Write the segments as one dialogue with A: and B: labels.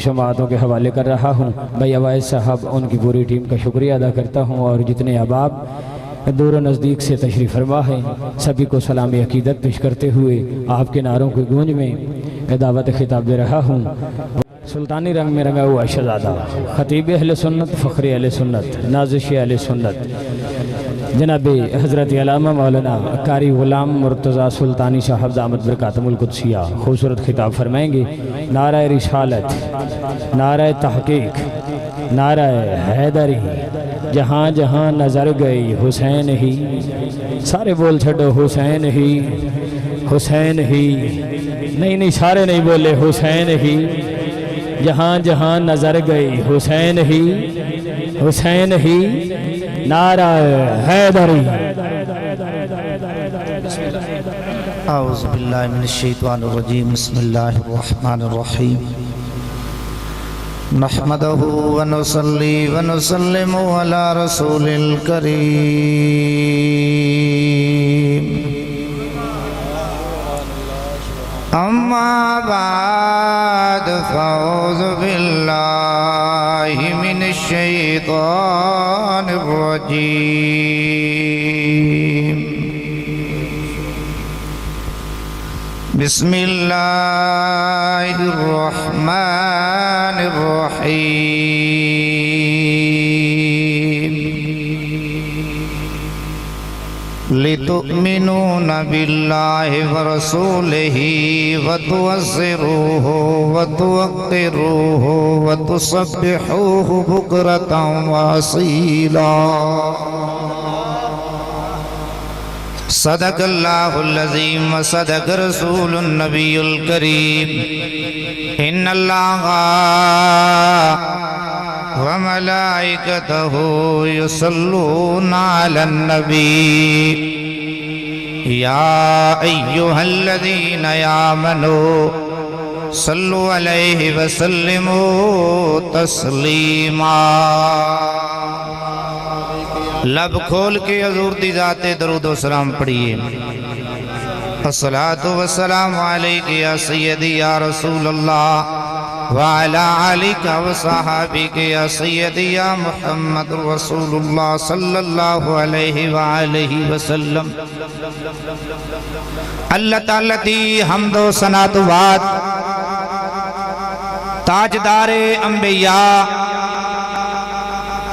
A: شماعتوں کے حوالے کر رہا ہوں۔ بھائی عوائد صاحب ان کی پوری ٹیم کا شکریہ ادا کرتا ہوں، اور جتنے احباب دور و نزدیک سے تشریف فرما ہیں سبھی کو سلام عقیدت پیش کرتے ہوئے آپ کے نعروں کی گونج میں دعوت خطاب دے رہا ہوں۔ سلطانی رنگ میں رنگا ہوا شہزادہ، خطیب اہل سنت، فخر اہل سنت، نازش اہل سنت، جناب حضرت علامہ مولانا قاری غلام مرتضیٰ سلطانی صاحب دامت برکاتہم القدسیہ خوبصورت خطاب فرمائیں گے۔ نعرہ رسالت، نعرہ تحقیق، نعرہ حیدری، جہاں جہاں نظر گئی حسین ہی، سارے بول چھڑو حسین ہی، حسین ہی، نہیں سارے نہیں بولے حسین ہی، جہاں جہاں نظر گئی حسین ہی، حسین ہی، نعرہ حیدری۔
B: اعوذ باللہ من الشیطان الرجیم، بسم اللہ الرحمن الرحیم، نحمدہ ونصلی ونسلم علی رسول الکریم، اما بعد فاعوذ باللہ من الشیطان الرجیم، بسم اللہ الرحمن الرحیم، لتؤمنون باللہ ورسولہ وتعزروہ وتوقروہ وتسبحوہ بکرۃ واصیلا۔ صدق اللہ العظیم وصدق رسول النبی الکریم، ان اللہ وملائکتہ یصلون علی النبی، یا ایہا الذین آمنوا صلوا علیہ وسلموا تسلیما۔ لب کھول کے حضور دی ذات درود و سلام پڑھئے۔ الصلاة والسلام علیکہ یا سیدی یا رسول اللہ، وعلا آلکہ وصحابکہ یا سیدی یا محمد رسول اللہ صلی اللہ علیہ وآلہ وسلم۔ اللہ تعالیٰ دی حمد و ثنا تو بعد تاجدار انبیاء،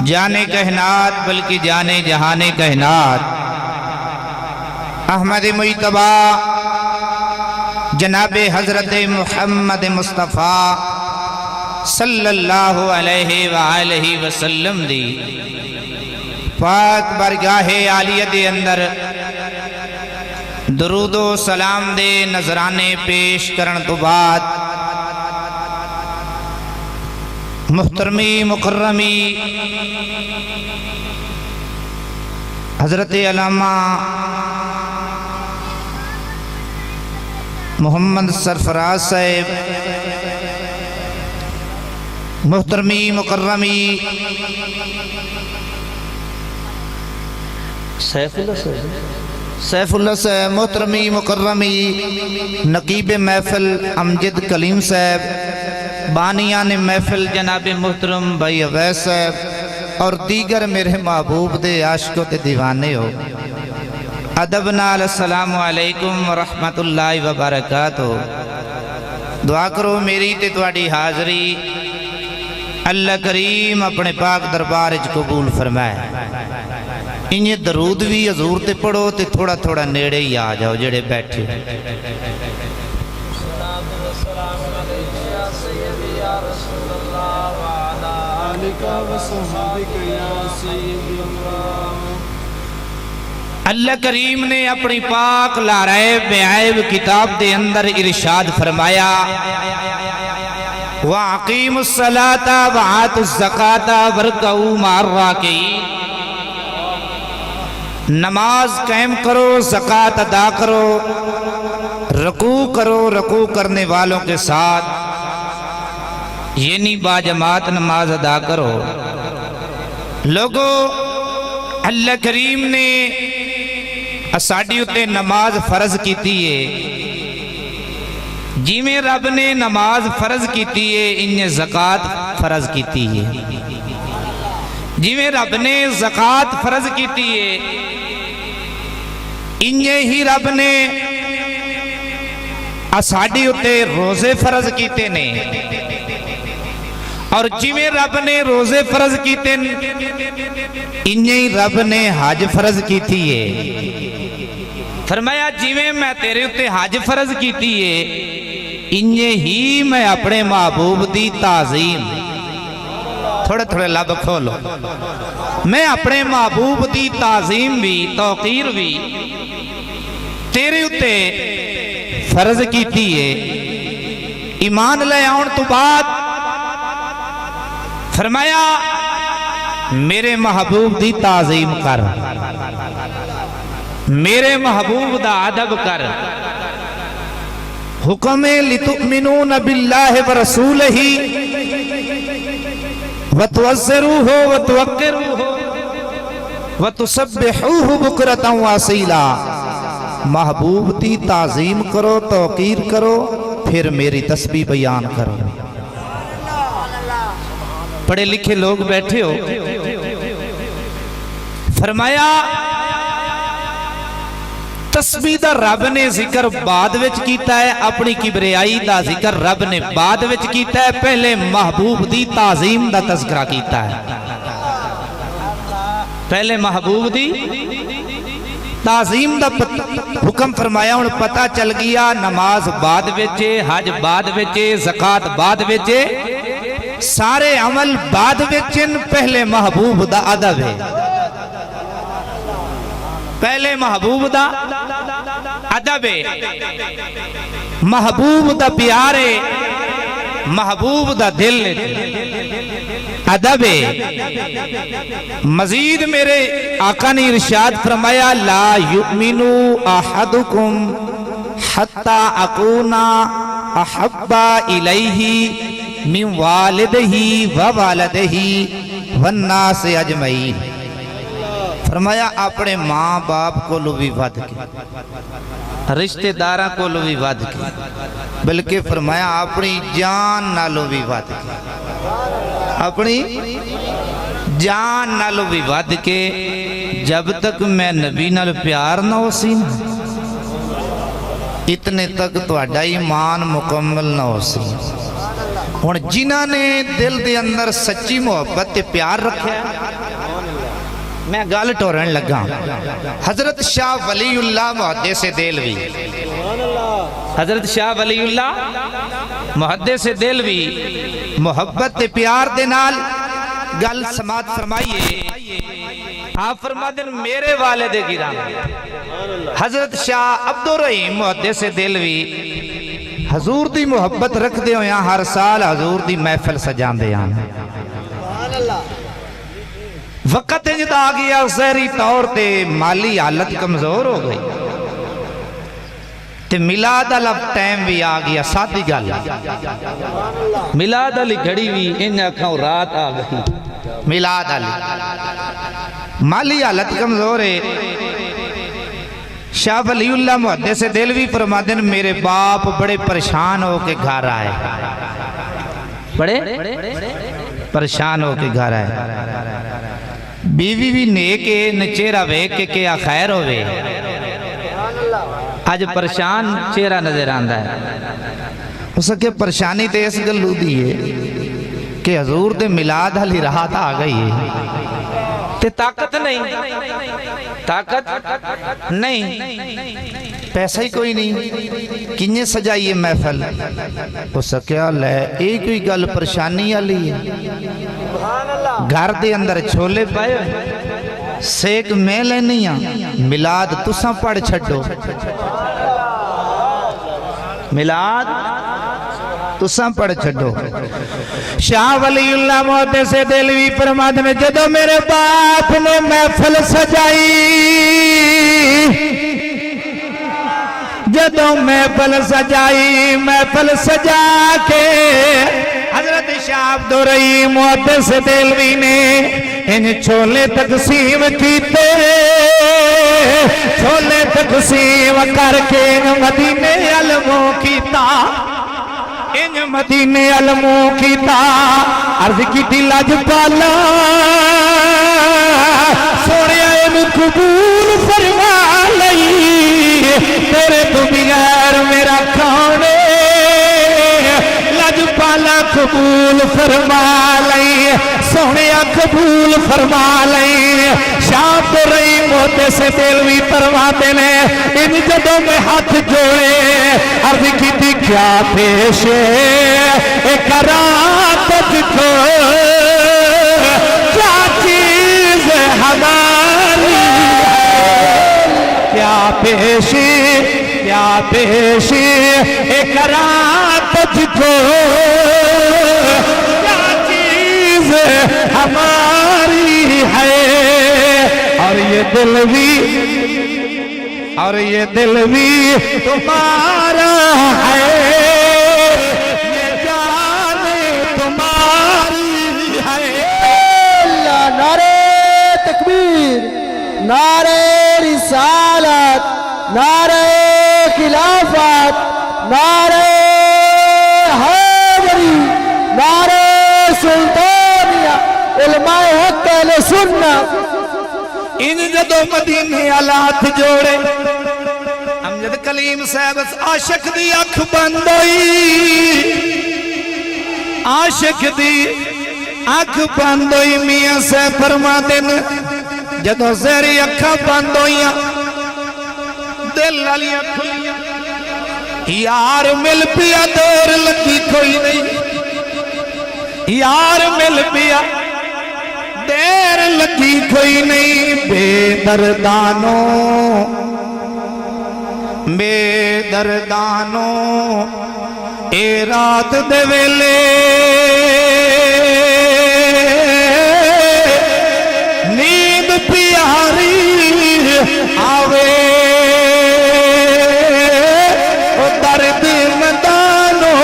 B: جانے کائنات بلکہ جانے جہانے کائنات، احمد مجتبیٰ جناب حضرت محمد مصطفیٰ صلی اللہ علیہ وآلہ وسلم دی پاک برگاہ عالیہ دے اندر درود و سلام دے نذرانے پیش کرن تو بعد محترمی مکرمی حضرت علامہ محمد سرفراز صاحب، محترمی مکرمی سیف اللہ صاحب، محترمی مکرمی نقیب محفل امجد کلیم صاحب، بانیان محفل جناب محترم بھائی عویس صاحب، اور دیگر میرے محبوب دے عاشقوں تے دیوانے ہو، ادب نال السلام علیکم ورحمت اللہ وبرکاتہ۔ دعا کرو میری تے تواڈی حاضری اللہ کریم اپنے پاک دربار وچ قبول فرمائے۔ انہیں درود بھی حضور تے پڑھو تے تھوڑا تھوڑا نیڑے ہی آ جاؤ جڑے بیٹھے۔ اللہ کریم نے اپنی پاک لارائب عیب کتاب دے اندر ارشاد فرمایا، وَأَقِيمُوا الصَّلَاةَ وَآتُوا الزَّكَاةَ وَارْكَعُوا مَعَ الرَّاكِعِينَ، نماز قائم کرو، زکوٰۃ ادا کرو، رکوع کرو، رکوع کرنے والوں کے ساتھ، یعنی باجماعت نماز ادا کرو۔ لوگوں، اللہ کریم نے ساڈی اُتے نماز فرض کیتی ہے، جی میں رب نے نماز فرض کیتی ہے انہیں زکاة فرض کیتی ہے جی میں رب نے زکاة فرض کیتی ہے انہیں ہی رب نے اساڑی اتے روزے فرض کیتے نے اور جی میں رب نے روزے فرض کیتے انہیں ہی رب نے حج فرض کیتی ہے فرمایا جی میں تیرے اتے حج فرض کیتی ہے انہیں ہی میں اپنے محبوب دی تعظیم تھوڑے لب کھولو میں اپنے محبوب دی تعظیم بھی توقیر بھی تیرے اتے فرض کیتی ہے ایمان لے آن تو بعد فرمایا میرے محبوب دی تعظیم کر میرے محبوب دا ادب کر حکم لتؤمنون باللہ ورسولہ وتوزروہ وتوقروہ وتسبحوہ بکرتا واسیلا محبوب دی تعظیم کرو توقیر کرو پھر میری تسبیح بیان کرو پڑھے لکھے لوگ بیٹھے ہو فرمایا تسبیح دا رب نے ذکر بعد وچ کیتا ہے اپنی کبریائی دا ذکر رب نے بعد وچ کیتا ہے پہلے محبوب دی تعظیم دا تذکرہ کیتا ہے پہلے محبوب دی تعظیم دا حکم فرمایا ان پتہ چل گیا نماز بعد وچے حج بعد وچے زکاة بعد وچے سارے عمل بعد وچن پہلے محبوب دا ادب ہے پہلے محبوب دا ادب ہے محبوب دا پیار ہے محبوب دا دل ادب ہے مزید میرے آقا نے ارشاد فرمایا لا یؤمنو احدکم حتی اکونا احبا الیہ من والدہی ووالدہی والناس اجمعین فرمایا اپنے ماں باپ کو لو بھی ود کے رشتہ داراں کو لو بھی ود کے بلکہ فرمایا اپنی جان نہ لو بھی ود کے اپنی جان نہ لو بھی ود کے جب تک میں نبی نال پیار نہ ہو سی اتنے تک تو ایمان مکمل نہ ہو سی اور جنہ نے دل دے اندر سچی محبت تے پیار رکھا ہے میں گال ٹورن لگا حضرت شاہ ولی اللہ محدث دہلوی حضرت شاہ ولی اللہ محدث دہلوی محبت تے پیار دے نال گل سماعت فرمائیے آپ فرما دن میرے والد گرام حضرت شاہ عبدالرحیم محدث دہلوی حضور دی محبت رکھ دے ہو یہاں ہر سال حضور دی محفل سجان دے یہاں وقت جدا آگیا ظاہری طور تے مالی حالت کمزور ہو گئی تے میلاد علی ٹائم بھی آگیا ساتھی گل میلاد علی گھڑی بھی ان اکھاں رات آگئی میلاد علی مالی حالت کمزور ہے شاہ ولی اللہ محدث دہلوی فرما دن میرے باپ بڑے پریشان ہو کے گھر آئے بڑے پریشان ہو کے گھر آئے بیوی بھی نیکے چہرہ ویک کے کیا خیر ہوئے آج پریشان چہرہ نظر آندہ ہے اس کے پریشانی تے اس گلو دیئے کہ حضور دے میلاد حلی رہا تھا آگئی ہے تے طاقت نہیں پیسہ ہی کوئی نہیں کنیے سجائیے محفل اس کیا لے ایک ہی گل پریشانی آلی ہے گھر دے اندر چھولے پائے سیک میں لے نہیں آن میلاد تساں پڑھ چھڑو میلاد تساں پڑھ چھڑو شاہ ولی اللہ محدث دہلوی فرماد میں جدو میرے باپ نے محفل سجائی جدو محفل سجا کے حضرت شاہ عبدالرحیم محدث دہلوی نے ان چھولے تقسیم کیتے چھولے تقسیم کر کے مدینے علموں کیتا
C: انج مدینے علمو کیتا عرض کی لج پالا سونے ان قبول فرما لئی تیرے تو بغیر میرا کون لج پالا قبول فرما لئی سونے قبول فرما لئی شاہ تو رہی موتے سے دلوی پرواتے نے ان جدوں میں ہاتھ جوڑے عرض کی تھی کیا پیش کرا تجھ کو کیا چیز ہماری کیا پیش کرا تجھ کو کیا چیز ہماری ہے اور یہ دل بھی تمہارا ہے یہ جان تمہاری ہے
D: اللہ نعرہ تکبیر نعرہ رسالت نعرہ خلافت نعرہ حیدری نعرہ سلطانیہ علماء حق اہل سنت
C: ان جدو مدینے ہاتھ جوڑے امجد کلیم صاحب عاشق دی اکھ بند ہوئی عاشق دی اکھ بند ہوئی میاں سے فرما دن جدو زہری اکھا بند ہوئیاں دل علی اکھلیاں یار مل پیا دیر لگی کوئی نہیں یار مل پیا دیر لگی کوئی نہیں بے دردانوں اے رات دے ویلے نیند پیاری آوے او درد مدانوں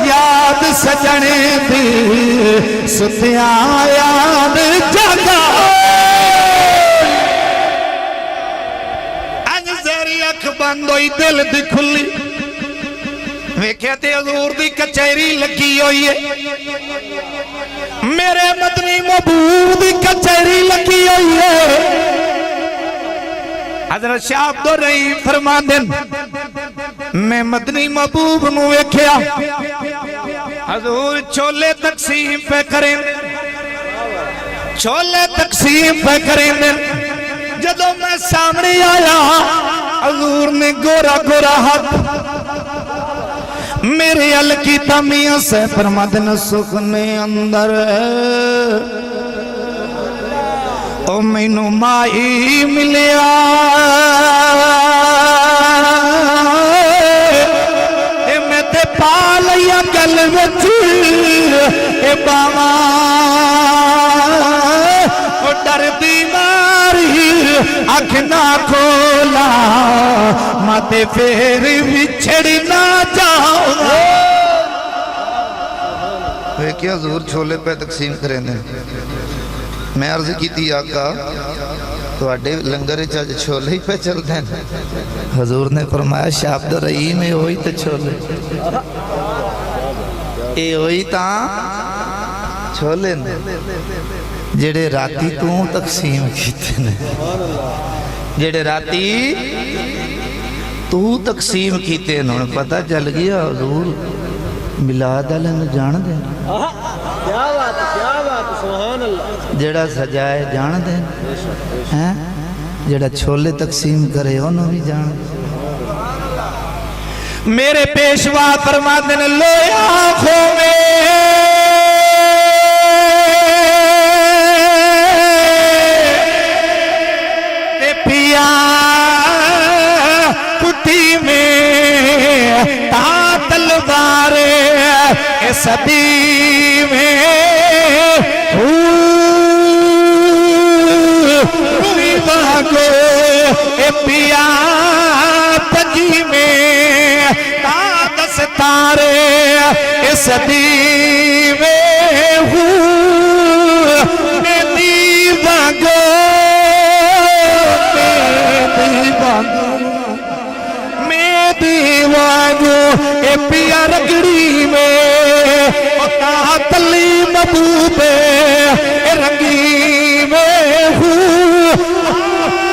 C: یاد سجنے دی ستیاں یاد جگہ انج زہری اکھ بند ہوئی دل دی کھلی ویکھے تے حضور دی کچہری لگی ہوئی ہے میرے مدنی محبوب دی کچہری لگی ہوئی ہے حضرت شاہ عبد الرحیم فرما دن میں مدنی محبوب نو ویکھیا حضور چھولے تقسیم پہ کریں چھولے تقسیم پہ کریں جدو میں سامنے آیا حضور نے گورا گورا ہاتھ میرے علکی تمیہ سے فرمادن سکنے اندر او مینو مائی ملیا میں تے پالیا گل وچ اے باواں او ڈر دی ماری اکھ نہ کھولا ماتے پھر بچھڑ نہ جاؤں
B: وہ کیا حضور چھولے پہ تقسیم کریں دیں میں عرض کی تھی آقا تو اڈے لنگر چاچ چھولے ہی پہ چل دیں حضور نے فرمایا شاہ عبد الرحیم اے ہوئی تے چھولے اے ہوئی تاں چھولے جڑے راتی تو تقسیم کیتے نے جڑے راتی تو تقسیم کیتے انہوں نے پتہ چل گیا حضور ملاد علیہ جان دیں
D: کیا بات سبحان اللہ
B: جڑا سجائے جان دیں جڑا چھولے تقسیم کرے انہوں بھی جان
C: میرے پیشوا فرما دن لوے آنکھوں میں تے پیا کٹی میں تا تلوار اے صدی میں روی باگو اے پیا پجی میں تا دستارے اے صدی میں میری باگو میری باگو اے پیا رگڑی میں اتا تلی محبوب اے رنگی میں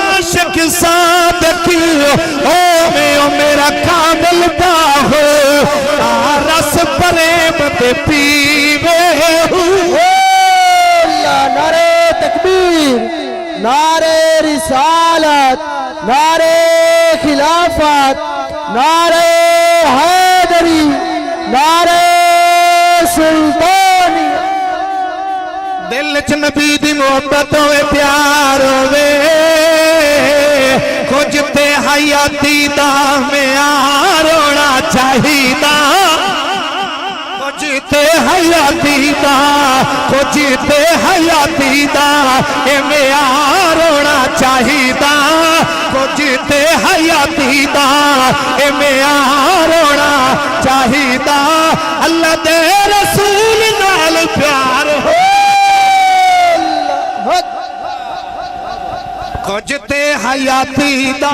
C: عاشق صادق او میرا کامل باہو رس پریم تے پیوے
D: اللہ نعرہ تکبیر نعرہ رسالت نعرہ خلافت نعرہ حیدری نعرہ سلطانی
C: دل چ نبی دی محبت ہوئے پیار ہوئے کچھ تے حیاتی دا معیار ہونا چاہیدا کچھ تے حیاتی دا کچھ تے حیاتی دا اے معیار ہونا چاہیدا کچھ تے حیاتی دا اے معیار ہونا چاہیدا اللہ دے رسول نال پیار ہو کچھ تے حیاتی دا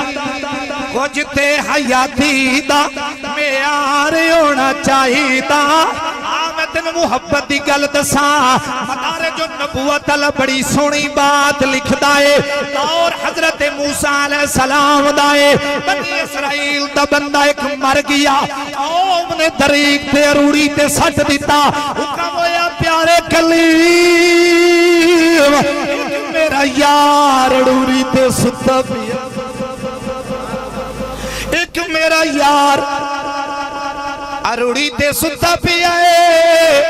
C: کچھ تے حیاتی دا معیار ہونا چاہیدا میں تین محبت دی گل دساں مدارج النبوت بڑی سونی بات لکھدا ہے اور حضرت موسیٰ علیہ السلام دا ہے بنی اسرائیل دا بندہ ایک مر گیا قوم نے طریق تے روڑی تے سٹ دیتا حکم ہویا پیارے کلیم میرا یار روڑی تے ستا پیا ایک میرا یار اروڑی تے ستا پیا ہے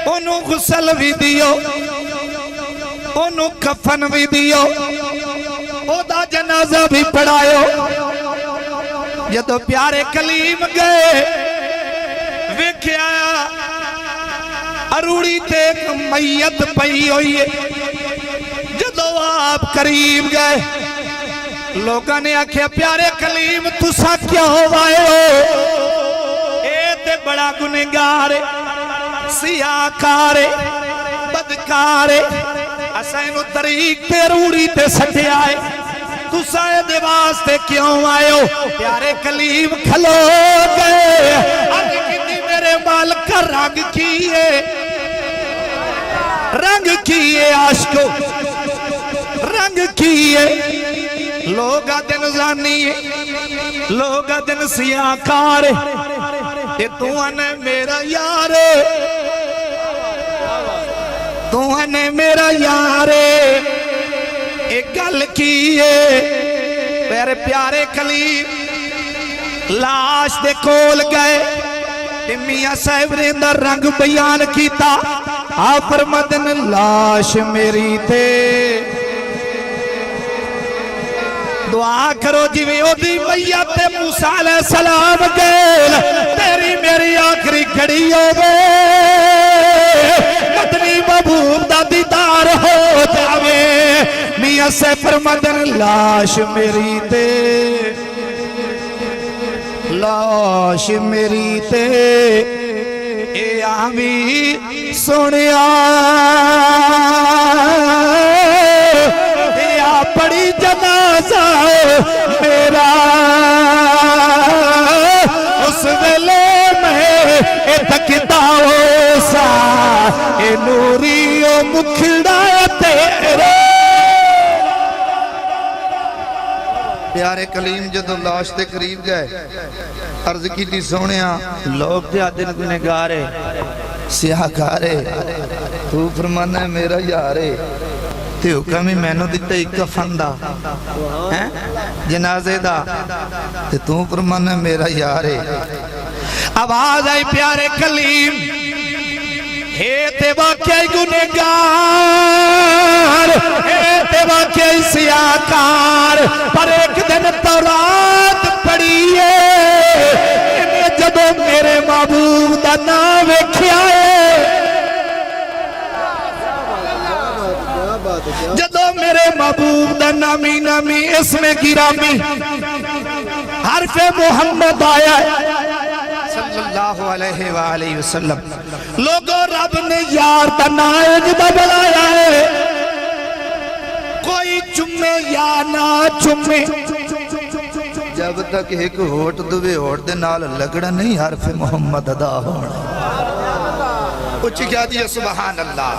C: انہوں غسل بھی دیو انہوں کفن بھی دیو او دا جنازہ بھی پڑھائیو جدو پیارے کلیم گئے ویکھیا اروڑی تے ایک میت پئی ہوئی ہے جدو آپ قریب گئے لوگاں نے آکھیا پیارے کلیم تسا کیا ہوائے ہو اے تے بڑا گنہگار سیاکار بدکار اسینو طریق تے روڑی تے سٹے آئے تسا اے دے واسطے کیوں آئے ہو پیارے کلیم کھلو گئے آج کتنی میرے مالک کا رنگ کیے رنگ کیے عاشقو رنگ کیے لوگا دن زانی لوگا دن سیاکار تے تو انے میرا یار تو انے میرا یار ایک گل کیے میرے پیارے کلیم لاش دے کول گئے تے میاں صاحب نے اندر رنگ بیان کیتا آپ فرمادن لاش میری تے دعا کرو جویں او دی میت موسیٰ علیہ السلام گئے تیری میری آخری کھڑی ہوے مدنی محبوب دا دیدار ہو جاوے میاں سے فرمادن لاش میری تے لاش میری تے اے آمی سنیا بڑی جنازہ میرا اس ویلے میں تکتا ہو سا اے نوری او مکھڑا تیرا
B: پیارے کلیم جدو لاش تے قریب گئے عرض کی تھی سونیا لوگ تے آدھن گنہگارے سیاکارے تو فرمانا ہے میرا یارے تے حکمی میں نو دیتا ایک کفن دا جنازے دا تے تو فرمانا ہے میرا یارے
C: آواز آئی پیارے کلیم ہے تے واقعی گنہگار ہے تے واقعی سیاکار پر ایک دن تورات پڑھیے جدو میرے محبوب دا نام ویکھیا ہے جدو میرے محبوب دا نامی نامی اسم گرامی حرف محمد آیا ہے
B: صلی اللہ علیہ وآلہ وسلم
C: لوگوں رب نے یار دا نائج دا بلایا ہے کوئی چمے یا نہ چمے جب تک ایک ہوٹ دوے ہوٹ دے نال لگڑا نہیں حرف محمد ادا ہونا کچھ کیا دیا سبحان اللہ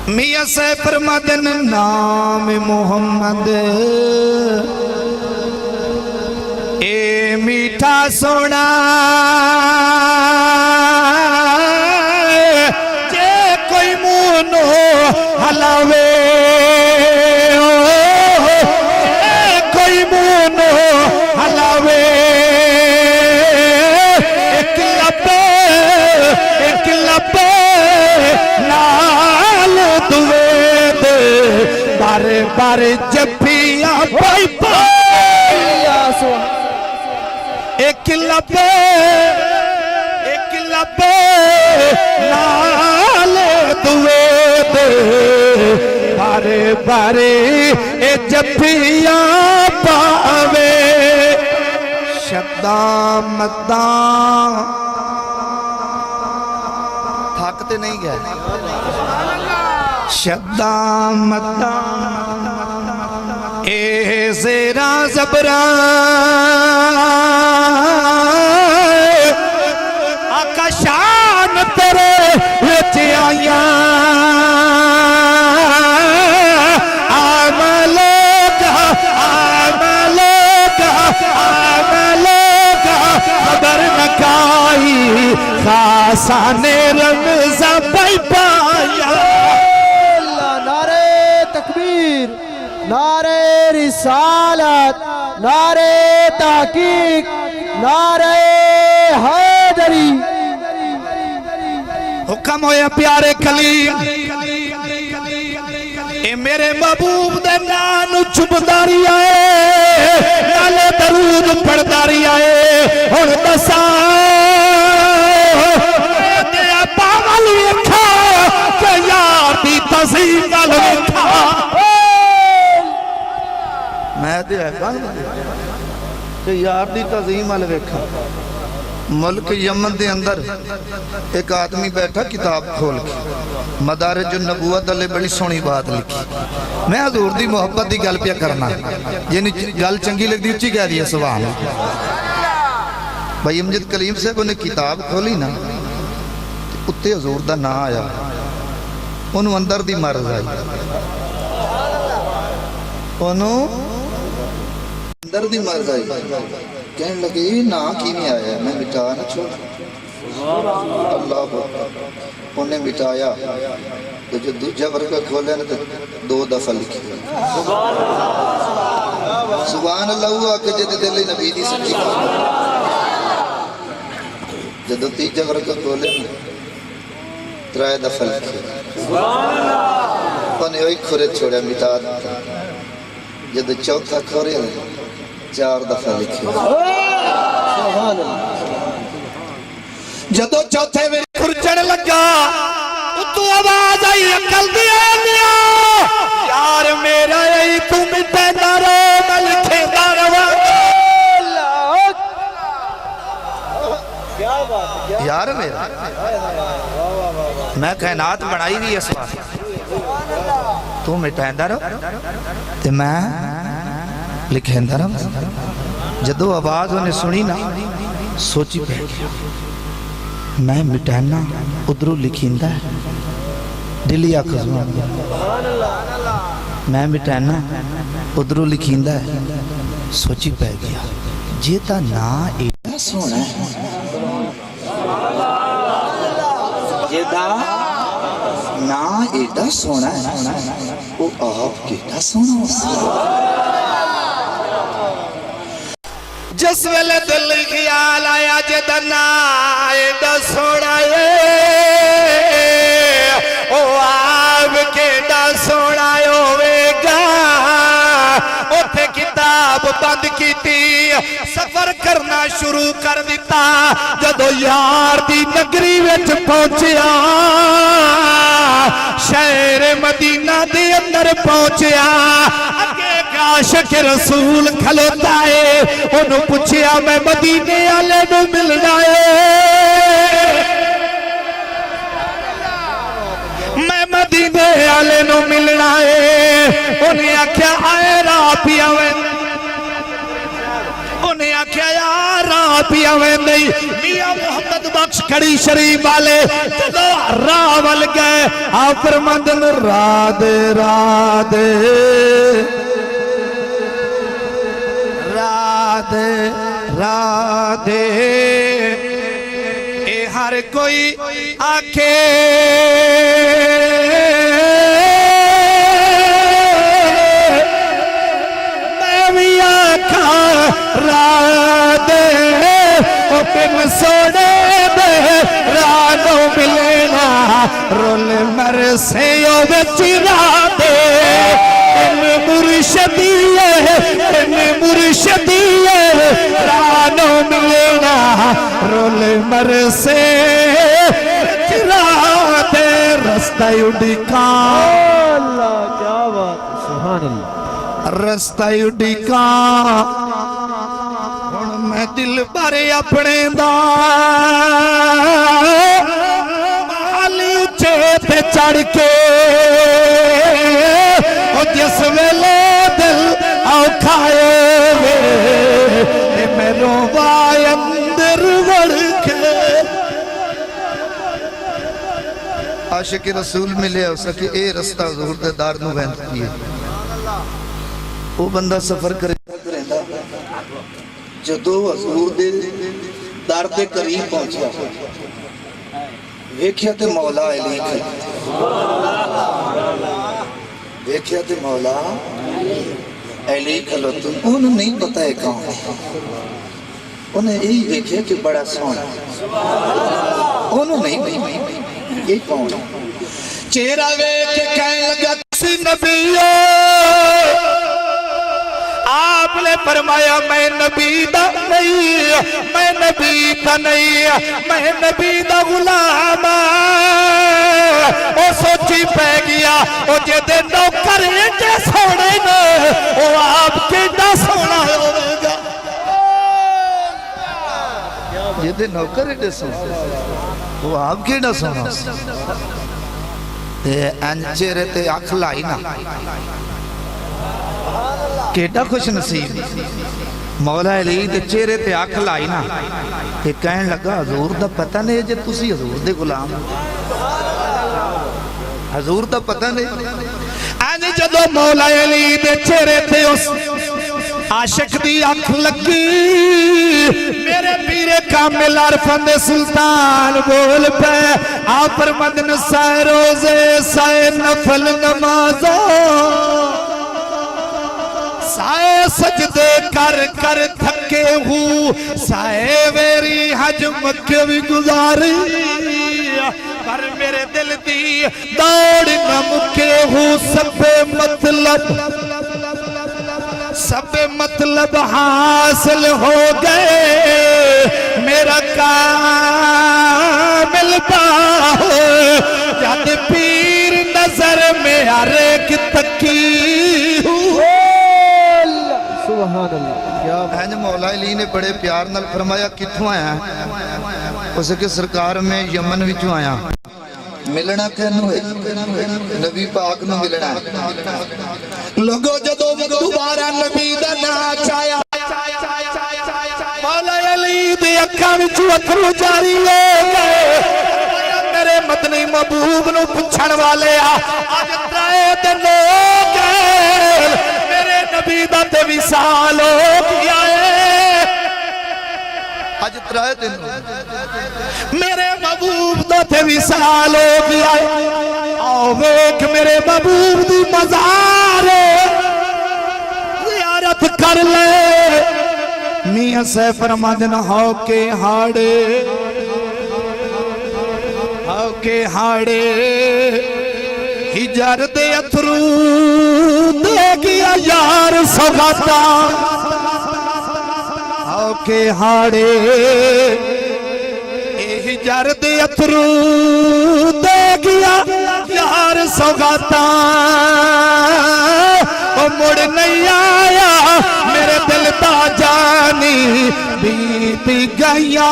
C: میاں سے فرمادن نام محمد اے میٹھا سونا جے کوئی مونو ہلاوے جے کوئی مونو ہلاوے ایک لبے لال دوے دے بارے بارے جبیاں بائی بائی ایک لبے لال دوے دے بارے بارے اے جبیاں پاوے شداں مداں تھکتے نہیں گئے شداں مداں اے زیرہ زبران آقا شان تیرے وچ آیاں خبر نکائی خاصان رمضان بائی پایا
D: نعرہ تکبیر نعرہ رسالت نعرہ تحقیق نعرہ حیدری
C: حکم ہویا پیارے کلیم اے میرے محبوب دے نانو چبداری آئے نالے درود پڑھداری آئے اور دسا دیا پاول ویکھا کہ یار دی تزیم وال ویکھا میں دیا کہ یار دی تزیم وال ویکھا ملک یمن دے اندر ایک آدمی بیٹھا کتاب کھول کے مدارج النبوت علیہ بڑی سونی بات لکھی میں حضور دی محبت دی گل پیا کرنا یعنی گل چنگی لگ دی اچھی کہہ دیا سبحان بھائی امجد کلیم صاحب انہیں کتاب کھولی نا اتے حضور دا نا آیا انہوں اندر دی مرض آئی انہوں اندر دی مرض آئی کہنے لگے یہ نا کی نہیں آیا ہے میں مٹا نہ چھوڑ اللہ بہت انہیں مٹایا تو جو دوجہ ورکہ کھولے نا تو 2 دفعہ لکھی سبحان اللہ ہوا کہ جد دل نبی دی سچی جدو 3 ورکہ کھولے نا 3 دفعہ لکھی انہیں وہی کھورے چھوڑے مٹا دیتا جدو 4 کھورے نا 4 دفعہ لکھی جدو 4 میں کھرچڑ لگا تو آواز آئی عقل دیا دیا یار میرا یہی تو مٹے دارو میں لکھے دارو یار میرا میں کائنات بڑھائی بھی اس بات تو مٹے دارو تو میں لکھیں درم جدو آواز انہیں سنی نا سوچی پہ میں مٹھانا ادھرو لکھیں دا دلی آخذمان میں مٹھانا ادھرو لکھیں دا سوچی پہ گیا جیتا نا ایڈا سونا ہے جیتا نا ایڈا سونا ہے وہ آپ کیٹا سونا ہے جس ویلے دل خیال آیا جدنا ایڈا سوڑا او آپ کیڈا سوڑا ہوئے گا اوتھے کتاب بند کیتی سفر کرنا شروع کر دیتا جدو یار دی نگری وچ پہنچیا شہر مدینہ دی اندر پہنچیا عاشق رسول کھلوتا ہے انہوں پوچھیا میں مدینے والے نو ملنا ہے میں مدینے والے نو ملنا ہے انہیں آکھیا آئے راہ پیا آکھیا یار راہ پیا میں نہیں میاں محمد بخش کھڑی شریف والے جدو راہ ول گئے آپ فرماندن راہ دے اے ہر کوئی آکھے میں بھی آکھا راہ دے او پن سوڑے دے راہ نو ملینا رول مر سے او بچی راہ دے ان مرشدی رانو ملینا رول مر سے راہ دے رستہ اڈی کان
D: اللہ کیا بات سبحان اللہ
C: رستہ اڈی کان ہن میں دل بھرے اپنے دا مالی اچھے تے چڑھ کے جس ویلے دل اوکھائے وے میں روائے اندر وڑ کے
B: عاشق رسول ملے ہو سکے اے رستہ حضور دے دار نو ویند کیے وہ بندہ سفر کرے جدو حضور دے دار دے قریب پہنچیا ویکھیا تے مولا علی کھڑا ویکھیا تے مولا علی کھلوتن انہوں نہیں بتائے کون انہیں یہی ویکھیا کہ بڑا سونا انہوں نہیں یہ کون
C: چہرہ ویکھ کہنے لگا کسی نبیو آپ نے فرمایا میں نبی دا نہیں میں نبی دا نہیں میں نبی دا غلام وہ سوچی پہ گیا وہ جدے نوکر ایڈے سونے نے وہ آپ کے دا سونا ہوئے گا
B: جدے نوکر ایڈے سونا وہ آپ کے دا سونا تے انچے رہتے آنکھ لائی نا کیٹا خوش نصیب مولا علی دے چہرے تے آنکھ لائی نا تے کہن لگا حضور دا پتہ نہیں جے تسی حضور دے غلام حضور دا پتہ نہیں
C: آنی جدو مولا علی دے چہرے تے اس عاشق دی آنکھ لگی میرے پیر کامل عرفند سلطان بول پہ آپ فرماندن سائے روزے سائے نفل نمازوں سائے سجدے کر کر تھکے ہوں سائے ویری حج مکہ بھی گزاری پر میرے دل دی دوڑ نہ مکے ہوں سب مطلب حاصل ہو گئے میرا کامل باہ جد پیر نظر میں ہر ایک تکی
D: سبحان اللہ کیا
B: بہن مولا علی نے بڑے پیار نال فرمایا کتھوں آیا ہے اسے کہ سرکار میں یمن وچوں آیا ملنا کہنو ہے نبی پاک نو ملنا ہے
C: لوگو جدو دوبارہ نبی دا ناچ آیا مولا علی دے اکھاں وچوں اتھرو جاری ہو گئے میرے مدنی محبوب نو پچھن والے اج ترائے دن ہو گئے میرے نبی دا تے وصال ہو گیا ہے
B: اج ترائے دن
C: میرے محبوب دا تے وصال ہو گیا ہے آؤ ویکھ میرے محبوب دی مزار زیارت کر لے میاں سے فرماندن ہاؤ کے ہاڑے ہجر دے اتھرو دے گیا یار سوگاتا ہاؤ کے ہاڑے ہجر دے اتھرو دے گیا یار سوگاتا وہ مڑ نہیں آیا میرے دل دا جانی بیتی گیا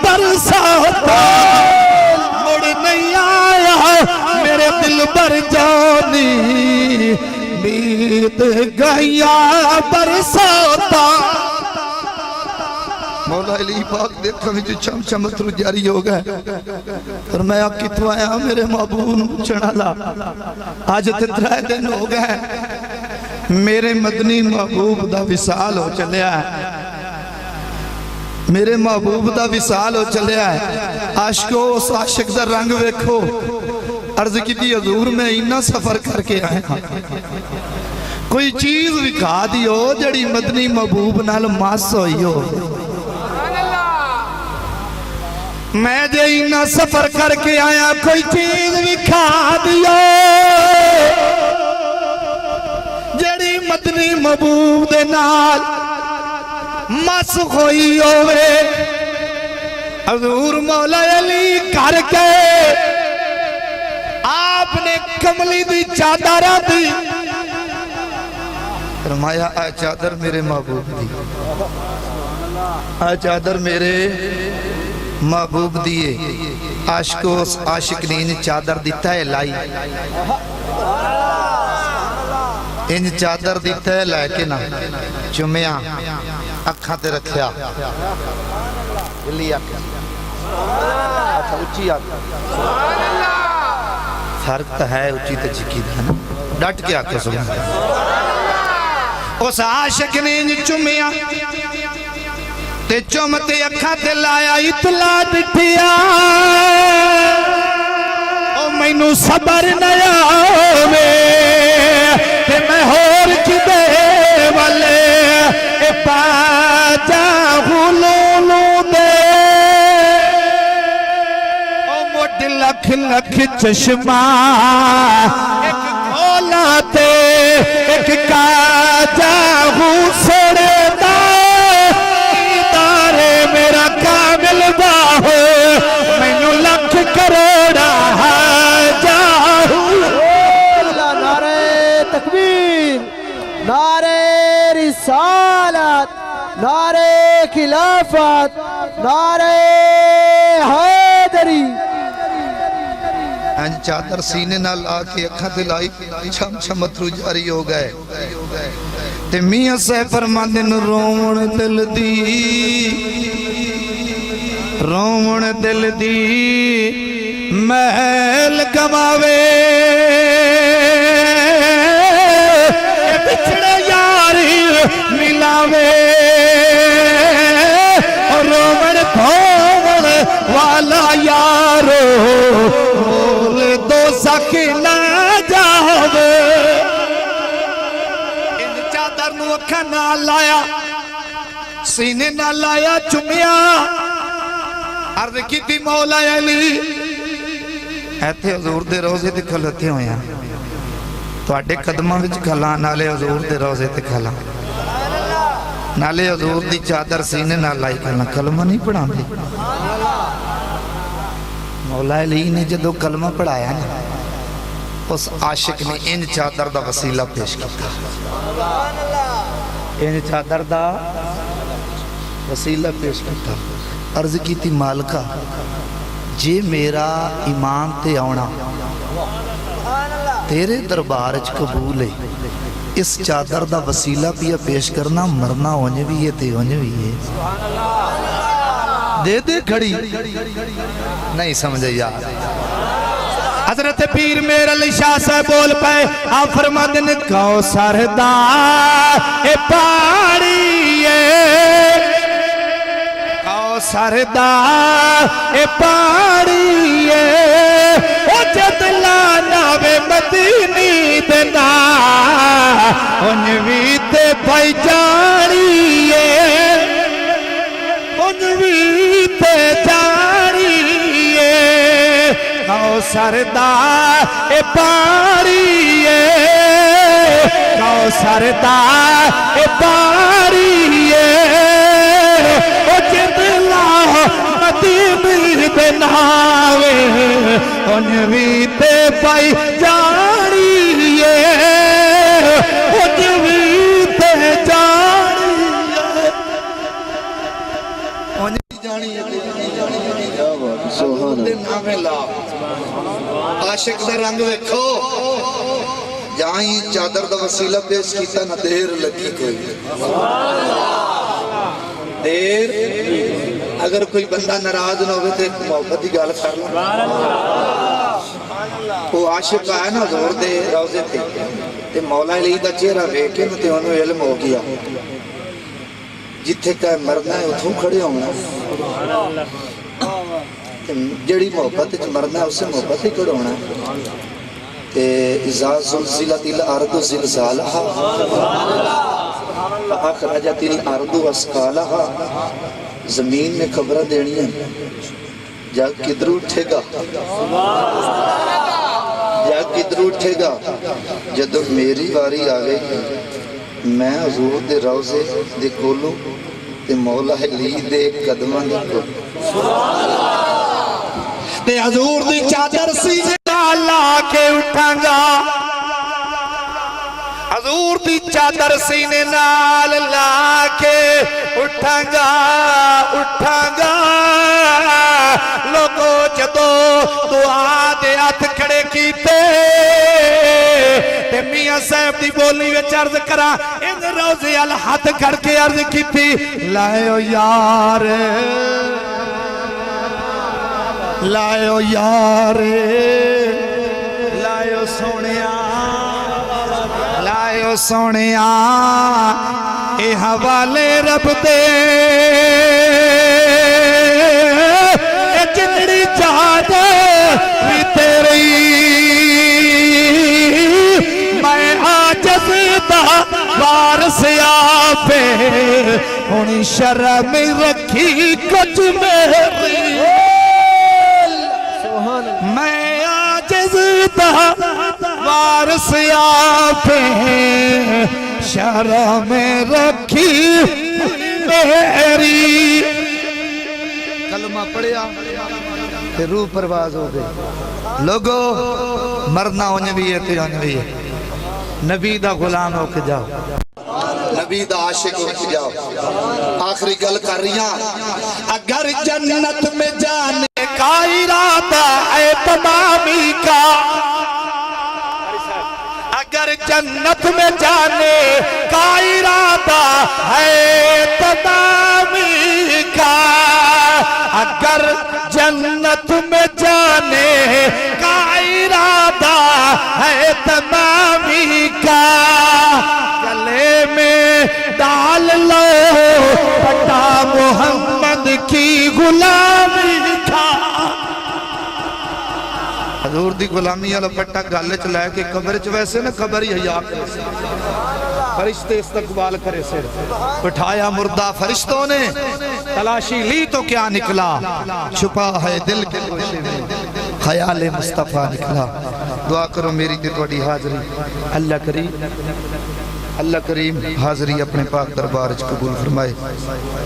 C: برساتا مڑ نہیں آیا میرے دل بر جانی بیت گیا برساتا مولا علی پاک دیکھا میں جو چم چمترو جاری ہو گئے اور میں آپ کتو آیا میرے محبوب نو چڑھا لا آج تترائے دن ہو گئے میرے مدنی محبوب دا وصال ہو چلے آئے میرے محبوب دا وصال ہو چلے آئے عاشقو اس عاشق دا رنگ ویکھو عرض کی دی حضور میں اینا سفر کر کے آئے کوئی چیز وکھا دیو جڑی مدنی محبوب نال ماس ہوئی ہو میں جے اینا سفر کر کے آیا کوئی چیز وکھا دیو جڑی مدنی محبوب دے نال ماس ہوئی ہوئے حضور مولا علی کر کے آپ نے کملی دی چادر دی فرمایا اے چادر میرے محبوب دی اے چادر میرے محبوب دیئے عاشقو اس عاشق نے انہیں چادر دیتا ہے لائی انہیں چادر دیتا ہے لائے کے نا چمیاں اکھاں تے رکھیا لیا اچھا اچھی آتا فرق ہے اچھی تے چکی دا ڈٹ کے آکے سبحان اس عاشق نے چمیاں تے چمتے اکھاں تے لایا اطلاع ڈٹھیا او مینوں صبر نیا ہوئے تے میں ہور کی دے والے اے پاجا غلولو دے او موٹ لکھ لکھ چشمہ ایک کھولا تے ایک کاجا غسڑے دا ادارے میرا کامل باہو مینو لکھ کروڑا
D: نعرہ تکبیر نعرہ رسالت نعرہ خلافت نعرہ حیدری
C: چادر سینے نہ لا کے اکھاں تے لائی چھم چھم اترو جاری ہو گئے تے میاں سے فرماندن رومن دل دی محل کماوے بچڑے یاری ملاوے رومن بھومن والا یارو مول دو سکینہ جاوے ان چادر نو اکھا نہ لایا سینے نہ لایا چمیا عرض کی تھی مولا علی ایتھے حضور دے روزے تے کھلتے ہوئے ہیں تو آڈے قدمہ وچ کھلا نالے حضور دے روزے تے کھلا نالے حضور دی چادر سینے نہ لائی کھلا کلمہ نہیں پڑھا دی مولا علی نے جدو کلمہ پڑھایا نا اس عاشق نے ان چادر دا وسیلہ پیش کیا ان چادر دا وسیلہ پیش کیا عرض کی تھی مالکہ جے میرا امام تے آونا تیرے دربارج قبول ہے اس چادر دا وسیلہ پیا پیش کرنا مرنا ہونے بھی ہے تے ہونے بھی ہے دے دے کھڑی نہیں سمجھے یار حضرت پیر میرا علی شاہ سے بول پائے آپ فرماندن کوثر دا اے پاڑی کوثر دا اے پاڑی او جد لانا وے مدینی دینا انوی تے بھائی جانی انوی تے جانی کوثر دا اے پاڑی کوثر دا اے پاڑی او جد لا مدینی بناوے انوی تے بھائی جانی انوی تے جانی عاشق دا رنگ ویکھو جہاں ہی چادر دا وسیلہ پیش کیتا نہ دیر لگی کوئی دیر اگر کوئی بندہ ناراض نہ ہوئے تو ایک محبت ہی گال کر لوں وہ عاشق آیا نا حضور دے روزے تھے تے مولا علی دا چہرہ ویکھ کے تے انہوں علم ہو گیا جتھے کہ مرنا ہے اتھوں کھڑے ہونا جڑی محبت مرنا ہے اس سے محبت ہی کھڑے ہونا اذا زلزلت الارض زلزالها فاخرجت الارض اثقالها زمین نے خبریں دینی ہیں جگ کدھر اٹھے گا جگ کدھر اٹھے گا جدو میری واری آگے میں حضور دے روزے دے کولوں تے مولا علی دے قدماں دے کولوں تے حضور دی چادر سینے لا کے اٹھاں گا حضور دی چادر سینے نال لا کے اٹھاں گا لوگو جدو دعا دے ہاتھ کھڑے کیتے تے میاں صاحب دی بولی وچ عرض کرا ان روزے ال ہاتھ کھڑ کے عرض کیتی لائیو یار لائیو یار لائیو سونیا لائیو سونیا اے حوالے رب دے اے جنڑی جاد بھی تیری میں عاجز دا وارث آپے ہونی شرم رکھی کچھ میری میں عاجز دا وارث آپے شرم رکھی میری کلمہ پڑھیا تے روح پرواز ہو گئی لوگو مرنا ہونے بھی ہے تے ہونے بھی ہے نبی دا غلام ہو کے جاؤ نبی دا عاشق ہو کے جاؤ آخری گل کر رہی اگر جنت میں جانے کا ارادہ ہے تمامی کا اگر جنت میں جانے کا ارادہ ہے تمامی کا اگر جنت میں جانے کا ارادہ ہے تمامی کا گلے میں ڈال لو پٹا محمد کی غلامی کا حضور دی غلامی والا پٹا گل چ لے کے قبر چ ویسے نہ قبر ہی حیا کرے فرشتے استقبال کرے سے بٹھایا مردہ فرشتوں نے تلاشی لی تو کیا نکلا چھپا ہے دل کے گوشے میں خیال مصطفیٰ نکلا دعا کرو میری تے تواڈی حاضری اللہ کریم حاضری اپنے پاک دربار وچ قبول فرمائے